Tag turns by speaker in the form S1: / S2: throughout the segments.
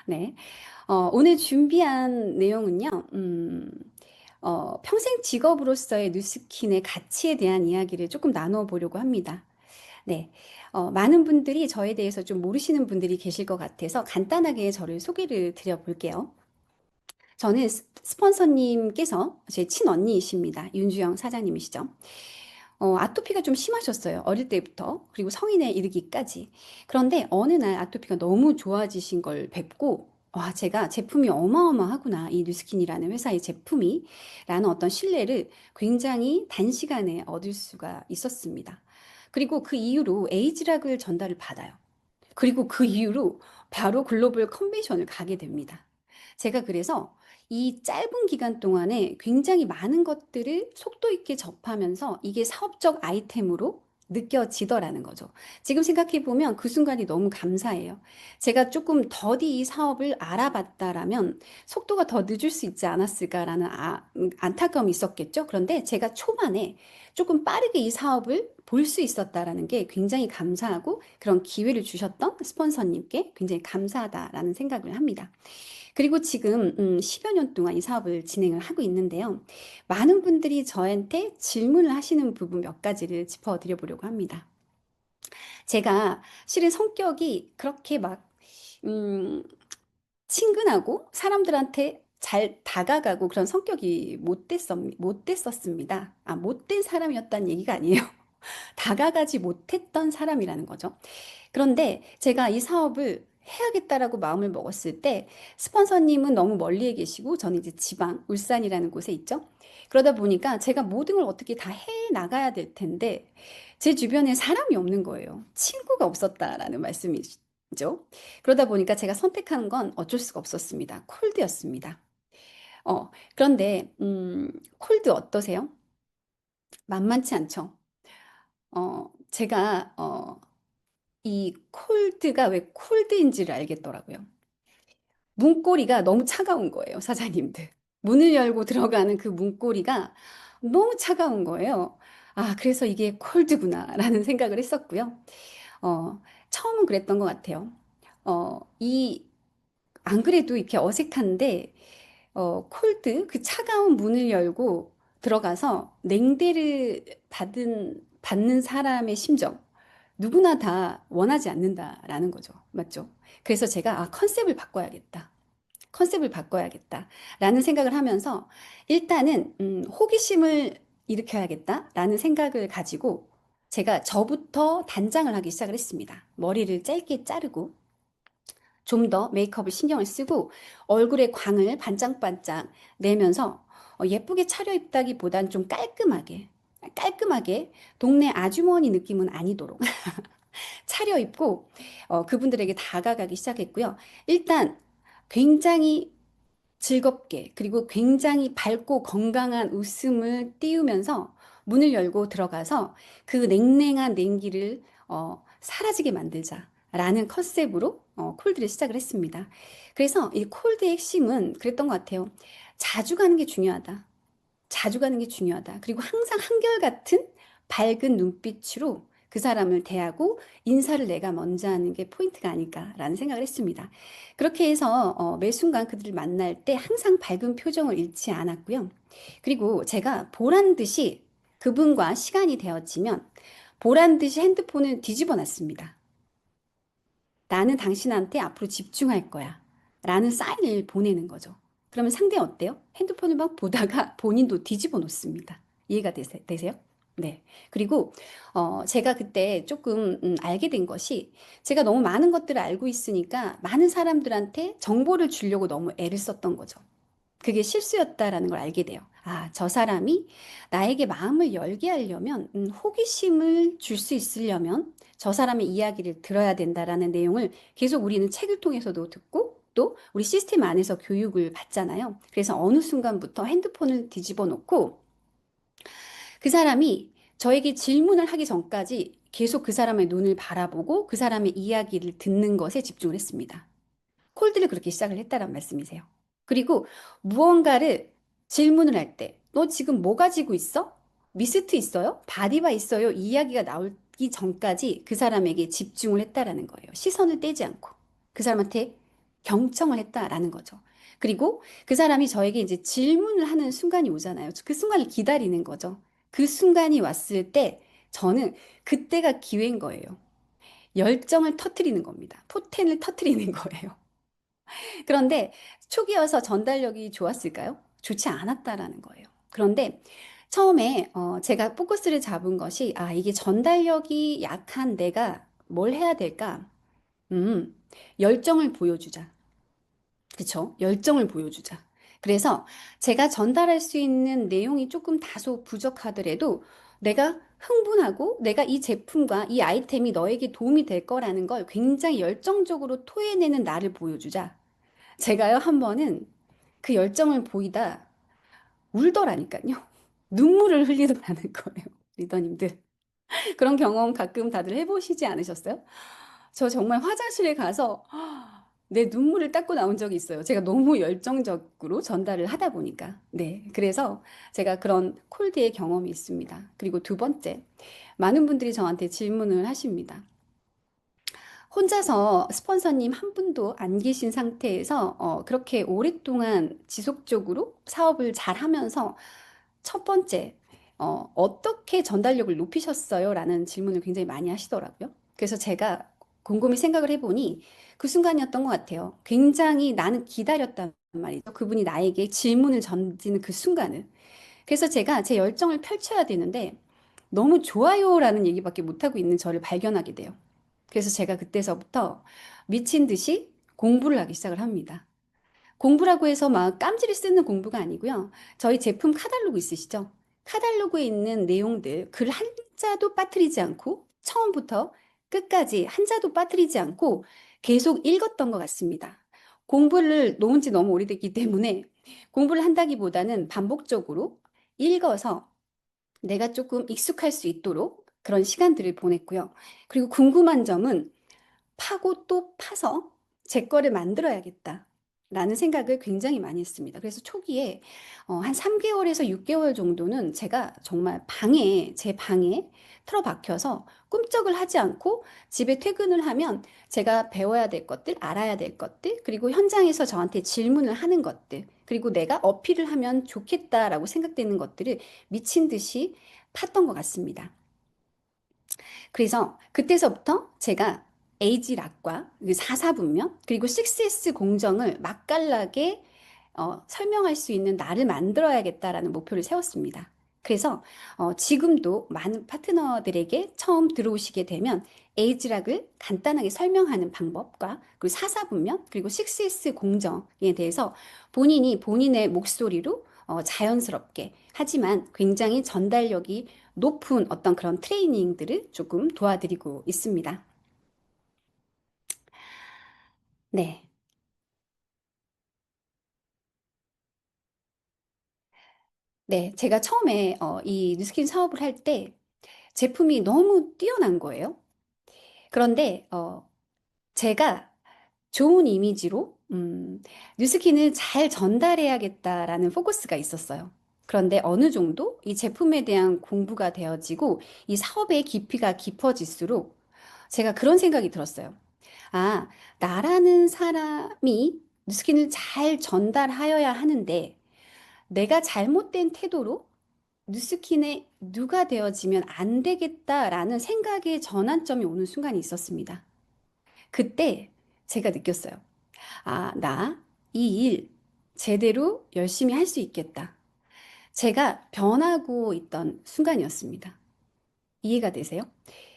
S1: 네. 오늘 준비한 내용은요, 평생 직업으로서의 뉴스킨의 가치에 대한 이야기를 조금 나눠보려고 합니다. 네. 많은 분들이 저에 대해서 좀 모르시는 분들이 계실 것 같아서 간단하게 저를 소개를 드려볼게요. 저는 스폰서님께서 제 친언니이십니다. 윤주영 사장님이시죠. 아토피가 좀 심하셨어요. 어릴 때부터. 그리고 성인에 이르기까지. 그런데 어느 날 아토피가 너무 좋아지신 걸 뵙고, 와, 제가 제품이 어마어마하구나. 이 뉴스킨이라는 회사의 제품이. 라는 어떤 신뢰를 굉장히 단시간에 얻을 수가 있었습니다. 그리고 그 이후로 에이즈락을 전달을 받아요. 그리고 그 이후로 바로 글로벌 컨벤션을 가게 됩니다. 제가 그래서 이 짧은 기간 동안에 굉장히 많은 것들을 속도 있게 접하면서 이게 사업적 아이템으로 느껴지더라는 거죠. 지금 생각해 보면 그 순간이 너무 감사해요. 제가 조금 더디 이 사업을 알아봤다라면 속도가 더 늦을 수 있지 않았을까라는 안타까움이 있었겠죠. 그런데 제가 초반에 조금 빠르게 이 사업을 볼 수 있었다라는 게 굉장히 감사하고 그런 기회를 주셨던 스폰서님께 굉장히 감사하다라는 생각을 합니다. 그리고 지금 10여 년 동안 이 사업을 진행을 하고 있는데요. 많은 분들이 저한테 질문을 하시는 부분 몇 가지를 짚어드려 보려고 합니다. 제가 실은 성격이 그렇게 막 음, 친근하고 사람들한테 잘 다가가고 그런 성격이 못됐었습니다. 못된 사람이었다는 얘기가 아니에요. 다가가지 못했던 사람이라는 거죠. 그런데 제가 이 사업을 해야겠다라고 마음을 먹었을 때 스폰서님은 너무 멀리에 계시고 저는 이제 지방 울산이라는 곳에 있죠. 그러다 보니까 제가 모든 걸 어떻게 다 해 나가야 될 텐데 제 주변에 사람이 없는 거예요. 친구가 없었다라는 말씀이죠. 그러다 보니까 제가 선택한 건 어쩔 수가 없었습니다. 콜드였습니다. 그런데 콜드 어떠세요? 만만치 않죠. 제가 이 콜드가 왜 콜드인지를 알겠더라고요. 문고리가 너무 차가운 거예요, 사장님들. 문을 열고 들어가는 그 문고리가 너무 차가운 거예요. 그래서 이게 콜드구나라는 생각을 했었고요. 어, 처음은 그랬던 것 같아요. 이, 안 그래도 이렇게 어색한데, 콜드, 그 차가운 문을 열고 들어가서 냉대를 받는 사람의 심정, 누구나 다 원하지 않는다라는 거죠. 맞죠? 그래서 제가, 컨셉을 바꿔야겠다. 컨셉을 바꿔야겠다라는 생각을 하면서 일단은 호기심을 일으켜야겠다라는 생각을 가지고 제가 저부터 단장을 하기 시작을 했습니다. 머리를 짧게 자르고 좀 더 메이크업을 신경을 쓰고 얼굴에 광을 반짝반짝 내면서 예쁘게 차려입다기보단 좀 깔끔하게 동네 아주머니 느낌은 아니도록 차려입고 그분들에게 다가가기 시작했고요. 일단 굉장히 즐겁게 그리고 굉장히 밝고 건강한 웃음을 띄우면서 문을 열고 들어가서 그 냉랭한 냉기를 사라지게 만들자라는 컨셉으로 콜드를 시작을 했습니다. 그래서 이 콜드의 핵심은 그랬던 것 같아요. 자주 가는 게 중요하다. 자주 가는 게 중요하다. 그리고 항상 한결같은 밝은 눈빛으로 그 사람을 대하고 인사를 내가 먼저 하는 게 포인트가 아닐까라는 생각을 했습니다. 그렇게 해서 매 순간 그들을 만날 때 항상 밝은 표정을 잃지 않았고요. 그리고 제가 보란 듯이 그분과 시간이 되어지면 보란 듯이 핸드폰을 뒤집어 놨습니다. 나는 당신한테 앞으로 집중할 거야. 라는 사인을 보내는 거죠. 그러면 상대 어때요? 핸드폰을 막 보다가 본인도 뒤집어 놓습니다. 이해가 되세요? 네. 그리고, 제가 그때 조금, 알게 된 것이 제가 너무 많은 것들을 알고 있으니까 많은 사람들한테 정보를 주려고 너무 애를 썼던 거죠. 그게 실수였다라는 걸 알게 돼요. 저 사람이 나에게 마음을 열게 하려면, 호기심을 줄 수 있으려면 저 사람의 이야기를 들어야 된다라는 내용을 계속 우리는 책을 통해서도 듣고 또 우리 시스템 안에서 교육을 받잖아요. 그래서 어느 순간부터 핸드폰을 뒤집어 놓고 그 사람이 저에게 질문을 하기 전까지 계속 그 사람의 눈을 바라보고 그 사람의 이야기를 듣는 것에 집중을 했습니다. 콜드를 그렇게 시작을 했다란 말씀이세요. 그리고 무언가를 질문을 할 때, 너 지금 뭐 가지고 있어? 미스트 있어요? 바디바 있어요? 이 이야기가 나오기 전까지 그 사람에게 집중을 했다라는 거예요. 시선을 떼지 않고. 그 사람한테 경청을 했다라는 거죠. 그리고 그 사람이 저에게 이제 질문을 하는 순간이 오잖아요. 그 순간을 기다리는 거죠. 그 순간이 왔을 때 저는 그때가 기회인 거예요. 열정을 터트리는 겁니다. 포텐을 터트리는 거예요. 그런데 초기여서 전달력이 좋았을까요? 좋지 않았다라는 거예요. 그런데 처음에 제가 포커스를 잡은 것이 이게 전달력이 약한 내가 뭘 해야 될까? 음, 열정을 보여주자. 그쵸? 열정을 보여주자. 그래서 제가 전달할 수 있는 내용이 조금 다소 부족하더라도 내가 흥분하고 내가 이 제품과 이 아이템이 너에게 도움이 될 거라는 걸 굉장히 열정적으로 토해내는 나를 보여주자. 제가요, 한 번은 그 열정을 보이다 울더라니까요. 눈물을 흘리더라는 거예요. 리더님들. 그런 경험 가끔 다들 해보시지 않으셨어요? 저 정말 화장실에 가서 내 눈물을 닦고 나온 적이 있어요. 제가 너무 열정적으로 전달을 하다 보니까. 네. 그래서 제가 그런 콜드의 경험이 있습니다. 그리고 두 번째, 많은 분들이 저한테 질문을 하십니다. 혼자서 스폰서님 한 분도 안 계신 상태에서 그렇게 오랫동안 지속적으로 사업을 잘 하면서 첫 번째, 어떻게 전달력을 높이셨어요? 라는 질문을 굉장히 많이 하시더라고요. 그래서 제가 곰곰이 생각을 해보니 그 순간이었던 것 같아요. 굉장히 나는 기다렸단 말이죠. 그분이 나에게 질문을 던지는 그 순간을. 그래서 제가 제 열정을 펼쳐야 되는데 너무 좋아요라는 얘기밖에 못하고 있는 저를 발견하게 돼요. 그래서 제가 그때서부터 미친 듯이 공부를 하기 시작을 합니다. 공부라고 해서 막 깜지를 쓰는 공부가 아니고요. 저희 제품 카탈로그 있으시죠? 카탈로그에 있는 내용들, 글 한자도 빠뜨리지 않고 처음부터 끝까지 한자도 빠뜨리지 않고 계속 읽었던 것 같습니다. 공부를 놓은 지 너무 오래됐기 때문에 공부를 한다기보다는 반복적으로 읽어서 내가 조금 익숙할 수 있도록 그런 시간들을 보냈고요. 그리고 궁금한 점은 파고 또 파서 제 거를 만들어야겠다. 라는 생각을 굉장히 많이 했습니다. 그래서 초기에 한 3개월에서 6개월 정도는 제가 정말 제 방에 틀어박혀서 꿈쩍을 하지 않고 집에 퇴근을 하면 제가 배워야 될 것들, 알아야 될 것들, 그리고 현장에서 저한테 질문을 하는 것들, 그리고 내가 어필을 하면 좋겠다라고 생각되는 것들을 미친 듯이 팠던 것 같습니다. 그래서 그때서부터 제가 에이지 락과 4사분면 그리고 6S 공정을 맛깔나게 설명할 수 있는 나를 만들어야겠다라는 목표를 세웠습니다. 그래서 지금도 많은 파트너들에게 처음 들어오시게 되면 에이지락을 간단하게 설명하는 방법과 그리고 4사분면 그리고 6S 공정에 대해서 본인이 본인의 목소리로 자연스럽게 하지만 굉장히 전달력이 높은 어떤 그런 트레이닝들을 조금 도와드리고 있습니다. 네. 네. 제가 처음에 이 뉴스킨 사업을 할 때 제품이 너무 뛰어난 거예요. 그런데 제가 좋은 이미지로 뉴스킨을 잘 전달해야겠다라는 포커스가 있었어요. 그런데 어느 정도 이 제품에 대한 공부가 되어지고 이 사업의 깊이가 깊어질수록 제가 그런 생각이 들었어요. 아, 나라는 사람이 뉴스킨을 잘 전달하여야 하는데 내가 잘못된 태도로 뉴스킨의 누가 되어지면 안 되겠다라는 생각의 전환점이 오는 순간이 있었습니다. 그때 제가 느꼈어요. 나 이 일 제대로 열심히 할 수 있겠다. 제가 변하고 있던 순간이었습니다. 이해가 되세요?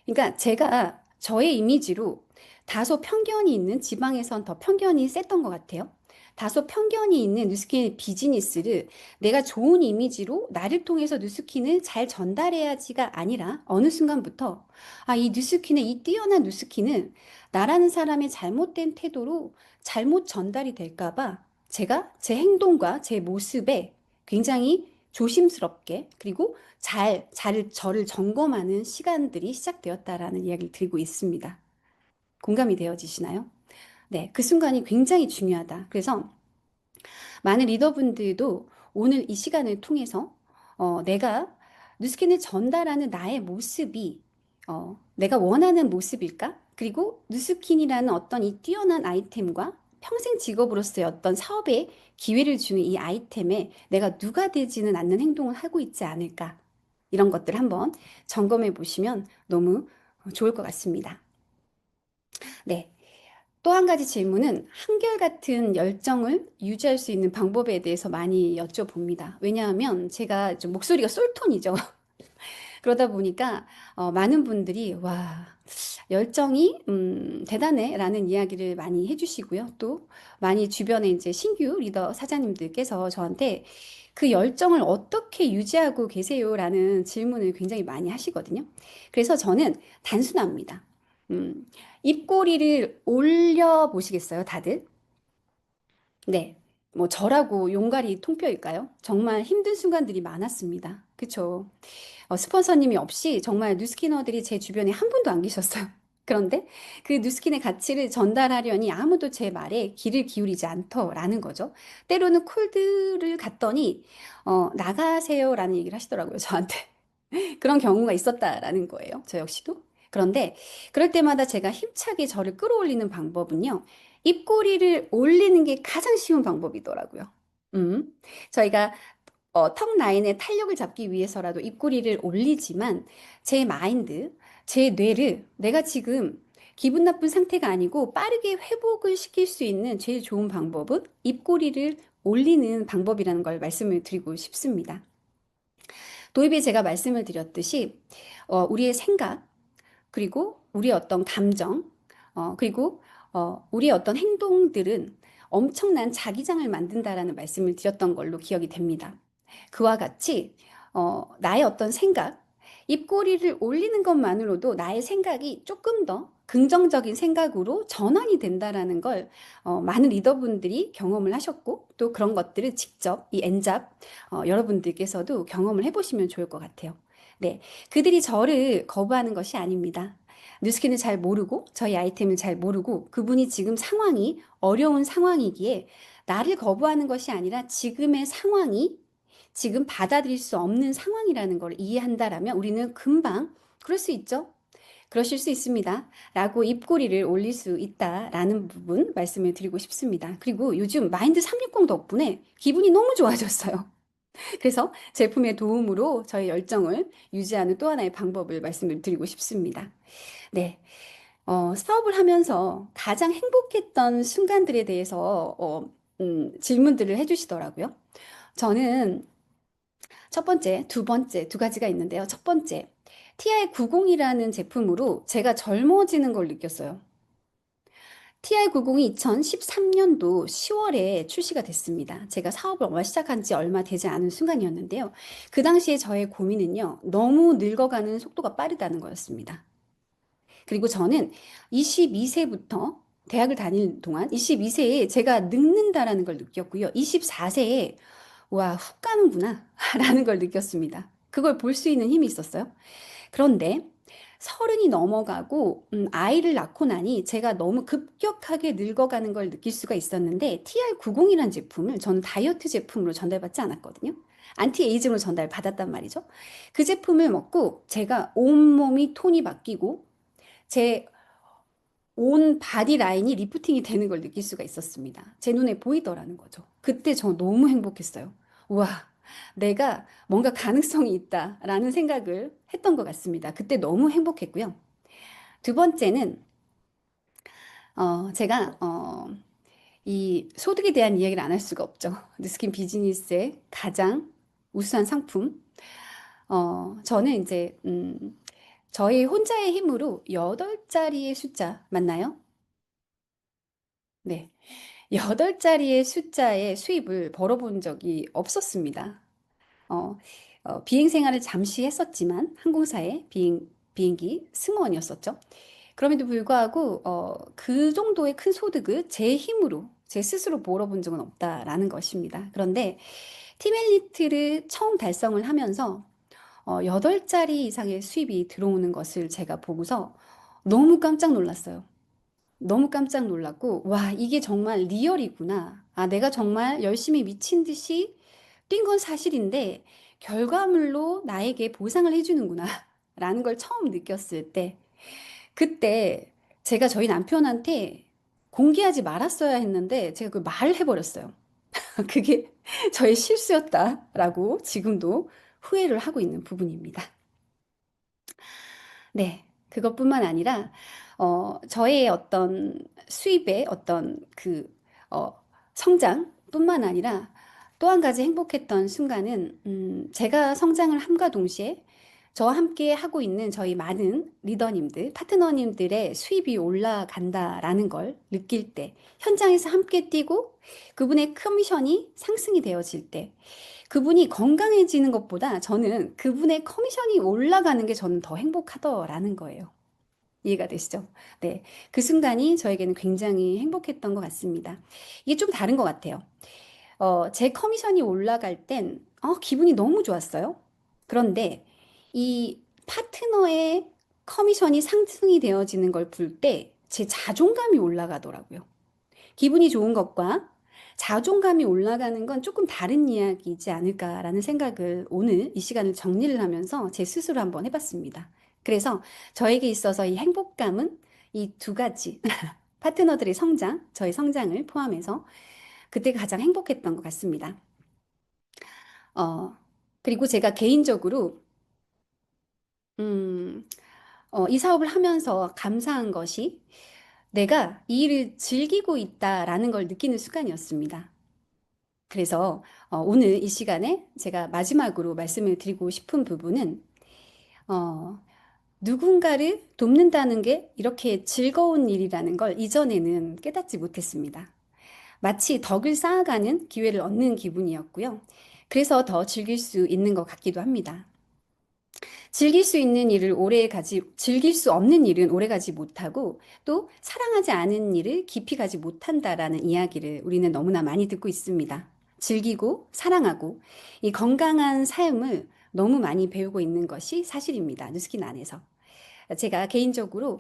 S1: 그러니까 제가 저의 이미지로 다소 편견이 있는 지방에선 더 편견이 셌던 것 같아요. 다소 편견이 있는 뉴스킨 비즈니스를 내가 좋은 이미지로 나를 통해서 뉴스킨을 잘 전달해야지가 아니라 어느 순간부터 이 뉴스킨의 이 뛰어난 뉴스킨은 나라는 사람의 잘못된 태도로 잘못 전달이 될까 봐 제가 제 행동과 제 모습에 굉장히 조심스럽게 그리고 저를 점검하는 시간들이 시작되었다라는 이야기를 드리고 있습니다. 공감이 되어지시나요? 네, 그 순간이 굉장히 중요하다. 그래서 많은 리더분들도 오늘 이 시간을 통해서 내가 뉴스킨을 전달하는 나의 모습이 내가 원하는 모습일까? 그리고 뉴스킨이라는 어떤 이 뛰어난 아이템과 평생 직업으로서의 어떤 사업에 기회를 주는 이 아이템에 내가 누가 되지는 않는 행동을 하고 있지 않을까? 이런 것들 한번 점검해 보시면 너무 좋을 것 같습니다. 네. 또 한 가지 질문은 한결같은 열정을 유지할 수 있는 방법에 대해서 많이 여쭤봅니다. 왜냐하면 제가 좀 목소리가 솔톤이죠. 그러다 보니까 많은 분들이 와, 열정이 대단해라는 이야기를 많이 해주시고요. 또 많이 주변에 이제 신규 리더 사장님들께서 저한테 그 열정을 어떻게 유지하고 계세요라는 질문을 굉장히 많이 하시거든요. 그래서 저는 단순합니다. 음, 입꼬리를 올려 보시겠어요, 다들? 네. 뭐 저라고 용가리 통뼈일까요? 정말 힘든 순간들이 많았습니다. 그쵸? 스폰서님이 없이 정말 뉴스키너들이 제 주변에 한 분도 안 계셨어요. 그런데 그 뉴스킨의 가치를 전달하려니 아무도 제 말에 귀를 기울이지 않더라는 거죠. 때로는 콜드를 갔더니 나가세요라는 얘기를 하시더라고요, 저한테. 그런 경우가 있었다라는 거예요. 저 역시도. 그런데 그럴 때마다 제가 힘차게 저를 끌어올리는 방법은요. 입꼬리를 올리는 게 가장 쉬운 방법이더라고요. 음. 저희가 턱 라인의 탄력을 잡기 위해서라도 입꼬리를 올리지만 제 마인드, 제 뇌를 내가 지금 기분 나쁜 상태가 아니고 빠르게 회복을 시킬 수 있는 제일 좋은 방법은 입꼬리를 올리는 방법이라는 걸 말씀을 드리고 싶습니다. 도입에 제가 말씀을 드렸듯이 우리의 생각, 그리고 우리의 어떤 감정, 그리고 우리의 어떤 행동들은 엄청난 자기장을 만든다라는 말씀을 드렸던 걸로 기억이 됩니다. 그와 같이 나의 어떤 생각, 입꼬리를 올리는 것만으로도 나의 생각이 조금 더 긍정적인 생각으로 전환이 된다라는 걸 많은 리더분들이 경험을 하셨고 또 그런 것들을 직접 이 엔잡 여러분들께서도 경험을 해보시면 좋을 것 같아요. 네, 그들이 저를 거부하는 것이 아닙니다. 뉴스킨을 잘 모르고 저희 아이템을 잘 모르고 그분이 지금 상황이 어려운 상황이기에 나를 거부하는 것이 아니라 지금의 상황이 지금 받아들일 수 없는 상황이라는 걸 이해한다라면 우리는 금방 그럴 수 있죠. 그러실 수 있습니다. 라고 입꼬리를 올릴 수 있다라는 부분 말씀을 드리고 싶습니다. 그리고 요즘 마인드 360 덕분에 기분이 너무 좋아졌어요. 그래서 제품의 도움으로 저의 열정을 유지하는 또 하나의 방법을 말씀을 드리고 싶습니다. 네. 사업을 하면서 가장 행복했던 순간들에 대해서 질문들을 해주시더라고요. 저는 첫 번째, 두 번째, 두 가지가 있는데요. 첫 번째, TI90이라는 제품으로 제가 젊어지는 걸 느꼈어요. TI90이 2013년도 10월에 출시가 됐습니다. 제가 사업을 시작한 지 얼마 되지 않은 순간이었는데요. 그 당시에 저의 고민은요, 너무 늙어가는 속도가 빠르다는 거였습니다. 그리고 저는 22세부터 대학을 다닐 동안 22세에 제가 늙는다라는 걸 느꼈고요. 24세에 와, 훅 가는구나 라는 걸 느꼈습니다. 그걸 볼 수 있는 힘이 있었어요. 그런데 서른이 넘어가고 아이를 낳고 나니 제가 너무 급격하게 늙어가는 걸 느낄 수가 있었는데 TR90이라는 제품을 저는 다이어트 제품으로 전달받지 않았거든요. 안티에이징으로 전달받았단 말이죠. 그 제품을 먹고 제가 온몸이 톤이 바뀌고 제 온 바디 라인이 리프팅이 되는 걸 느낄 수가 있었습니다. 제 눈에 보이더라는 거죠. 그때 저 너무 행복했어요. 와, 내가 뭔가 가능성이 있다라는 생각을 했던 것 같습니다. 그때 너무 행복했고요. 두 번째는 제가 이 소득에 대한 이야기를 안 할 수가 없죠. 뉴스킨 비즈니스의 가장 우수한 상품. 저는 이제 저희 혼자의 힘으로 8자리의 숫자 맞나요? 네. 8자리의 숫자의 수입을 벌어본 적이 없었습니다. 어, 비행 생활을 잠시 했었지만 항공사의 비행기 승무원이었었죠. 그럼에도 불구하고 그 정도의 큰 소득을 제 힘으로 제 스스로 벌어본 적은 없다라는 것입니다. 그런데 팀 엘리트를 처음 달성을 하면서 8자리 이상의 수입이 들어오는 것을 제가 보고서 너무 깜짝 놀랐어요. 너무 깜짝 놀랐고, 와, 이게 정말 리얼이구나. 아, 내가 정말 열심히 미친 듯이 뛴 건 사실인데, 결과물로 나에게 보상을 해주는구나. 라는 걸 처음 느꼈을 때, 그때 제가 저희 남편한테 공개하지 말았어야 했는데 제가 그 말을 해버렸어요. 그게 저의 실수였다라고 지금도 후회를 하고 있는 부분입니다. 네, 그것뿐만 아니라 저의 어떤 수입의 어떤 어, 성장뿐만 아니라 또 한 가지 행복했던 순간은 제가 성장을 함과 동시에 저와 함께 하고 있는 저희 많은 리더님들, 파트너님들의 수입이 올라간다라는 걸 느낄 때, 현장에서 함께 뛰고 그분의 커미션이 상승이 되어질 때, 그분이 건강해지는 것보다 저는 그분의 커미션이 올라가는 게 저는 더 행복하더라는 거예요. 이해가 되시죠? 네. 그 순간이 저에게는 굉장히 행복했던 것 같습니다. 이게 좀 다른 것 같아요. 제 커미션이 올라갈 땐, 기분이 너무 좋았어요. 그런데 이 파트너의 커미션이 상승이 되어지는 걸 볼 때 제 자존감이 올라가더라고요. 기분이 좋은 것과 자존감이 올라가는 건 조금 다른 이야기이지 않을까라는 생각을 오늘 이 시간을 정리를 하면서 제 스스로 한번 해봤습니다. 그래서 저에게 있어서 이 행복감은 이 두 가지, 파트너들의 성장, 저의 성장을 포함해서 그때가 가장 행복했던 것 같습니다. 어, 그리고 제가 개인적으로, 음, 이 사업을 하면서 감사한 것이 내가 이 일을 즐기고 있다라는 걸 느끼는 순간이었습니다. 그래서 오늘 이 시간에 제가 마지막으로 말씀을 드리고 싶은 부분은 어, 누군가를 돕는다는 게 이렇게 즐거운 일이라는 걸 이전에는 깨닫지 못했습니다. 마치 덕을 쌓아가는 기회를 얻는 기분이었고요. 그래서 더 즐길 수 있는 것 같기도 합니다. 즐길 수 없는 일은 오래 가지 못하고 또 사랑하지 않은 일을 깊이 가지 못한다라는 이야기를 우리는 너무나 많이 듣고 있습니다. 즐기고 사랑하고 이 건강한 삶을 너무 많이 배우고 있는 것이 사실입니다. 뉴스킨 안에서. 제가 개인적으로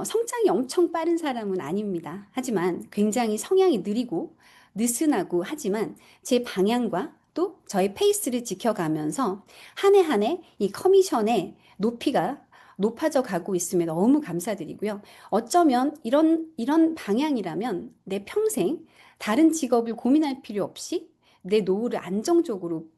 S1: 성장이 엄청 빠른 사람은 아닙니다. 하지만 굉장히 성향이 느리고 느슨하고 하지만 제 방향과 또 저의 페이스를 지켜가면서 한 해 한 해 이 커미션의 높이가 높아져 가고 있음에 너무 감사드리고요. 어쩌면 이런 방향이라면 내 평생 다른 직업을 고민할 필요 없이 내 노후를 안정적으로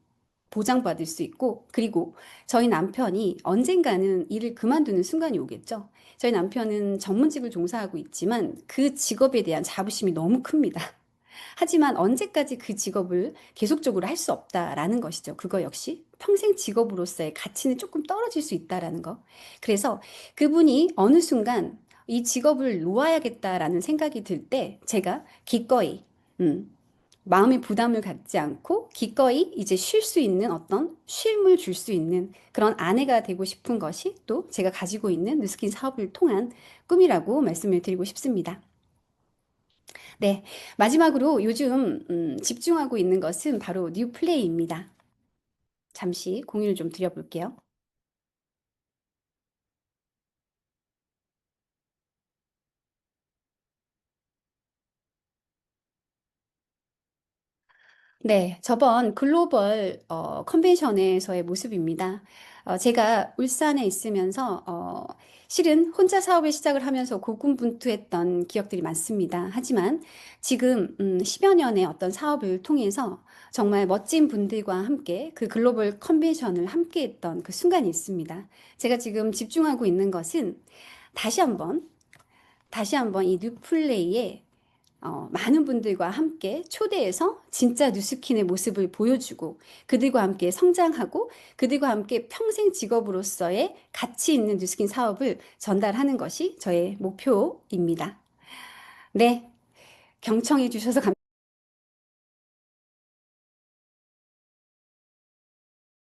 S1: 보장받을 수 있고, 그리고 저희 남편이 언젠가는 일을 그만두는 순간이 오겠죠. 저희 남편은 전문직을 종사하고 있지만 그 직업에 대한 자부심이 너무 큽니다. 하지만 언제까지 그 직업을 계속적으로 할 수 없다라는 것이죠. 그거 역시 평생 직업으로서의 가치는 조금 떨어질 수 있다라는 거. 그래서 그분이 어느 순간 이 직업을 놓아야겠다라는 생각이 들 때 제가 기꺼이 음, 마음의 부담을 갖지 않고 기꺼이 이제 쉴 수 있는 어떤 쉼을 줄 수 있는 그런 아내가 되고 싶은 것이 또 제가 가지고 있는 뉴스킨 사업을 통한 꿈이라고 말씀을 드리고 싶습니다. 네, 마지막으로 요즘 집중하고 있는 것은 바로 뉴플레이입니다. 잠시 공유를 좀 드려볼게요. 네, 저번 글로벌 컨벤션에서의 모습입니다. 제가 울산에 있으면서 실은 혼자 사업을 시작을 하면서 고군분투했던 기억들이 많습니다. 하지만 지금 10여 년의 어떤 사업을 통해서 정말 멋진 분들과 함께 그 글로벌 컨벤션을 함께 했던 그 순간이 있습니다. 제가 지금 집중하고 있는 것은 다시 한번 다시 한번 이 뉴플레이의 많은 분들과 함께 초대해서 진짜 뉴스킨의 모습을 보여주고 그들과 함께 성장하고 그들과 함께 평생 직업으로서의 가치 있는 뉴스킨 사업을 전달하는 것이 저의 목표입니다. 네, 경청해 주셔서 감사합니다.